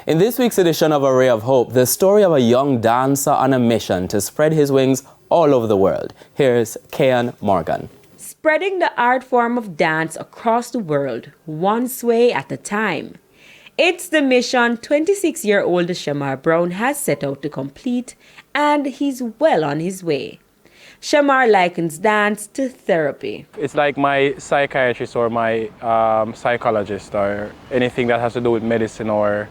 In this week's edition of A Ray of Hope, the story of a young dancer on a mission to spread his wings all over the world. Here's Kian Morgan. Spreading the art form of dance across the world, one sway at a time. It's the mission 26-year-old Shemar Brown has set out to complete, and he's well on his way. Shemar likens dance to therapy. It's like my psychiatrist or my psychologist or anything that has to do with medicine or,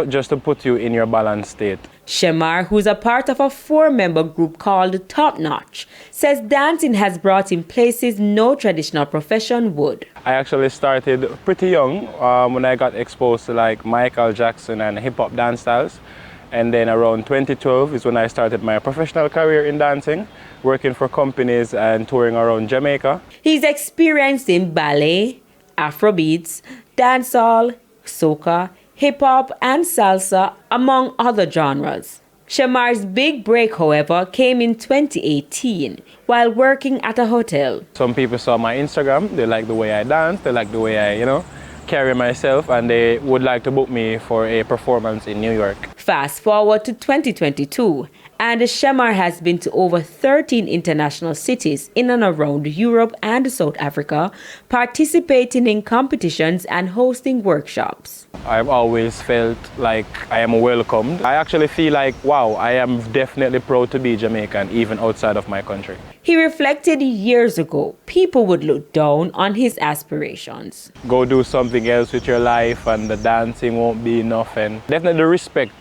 just to put you in your balanced state. Shemar, who's a part of a 4-member group called Top Notch, says dancing has brought him places no traditional profession would. I actually started pretty young when I got exposed to like Michael Jackson and hip-hop dance styles. And then around 2012 is when I started my professional career in dancing, working for companies and touring around Jamaica. He's experienced in ballet, Afrobeats, dancehall, soca, hip-hop and salsa, among other genres. Shemar's big break, however, came in 2018 while working at a hotel. Some people saw my Instagram, they like the way I dance, they like the way I, carry myself, and they would like to book me for a performance in New York. Fast forward to 2022, and Shemar has been to over 13 international cities in and around Europe and South Africa, participating in competitions and hosting workshops. I've always felt like I am welcomed. I actually feel like, wow, I am definitely proud to be Jamaican, even outside of my country. He reflected years ago, people would look down on his aspirations. Go do something else with your life and the dancing won't be enough, and definitely the respect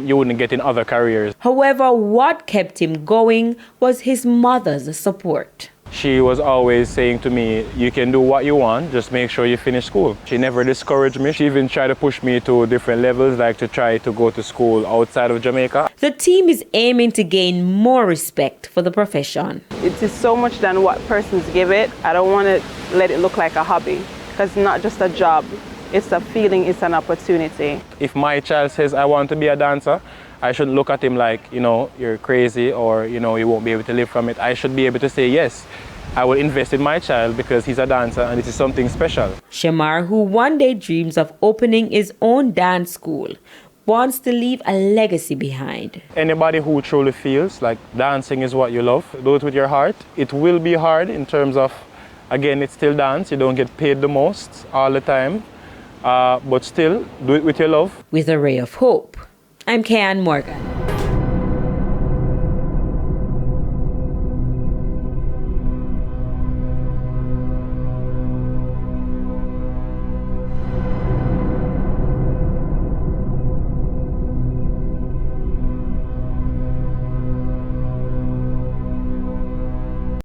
you wouldn't get in other careers. However, what kept him going was his mother's support. She was always saying to me, you can do what you want, just make sure you finish school. She never discouraged me. She even tried to push me to different levels, like to try to go to school outside of Jamaica. The team is aiming to gain more respect for the profession. It is so much than what persons give it. I don't want to let it look like a hobby, because it's not just a job. It's a feeling, it's an opportunity. If my child says, I want to be a dancer, I shouldn't look at him like, you're crazy or, you won't be able to live from it. I should be able to say, yes, I will invest in my child because he's a dancer and this is something special. Shemar, who one day dreams of opening his own dance school, wants to leave a legacy behind. Anybody who truly feels like dancing is what you love, do it with your heart. It will be hard in terms of, again, it's still dance. You don't get paid the most all the time, but still do it with your love. With A Ray of Hope, I'm Kian Morgan.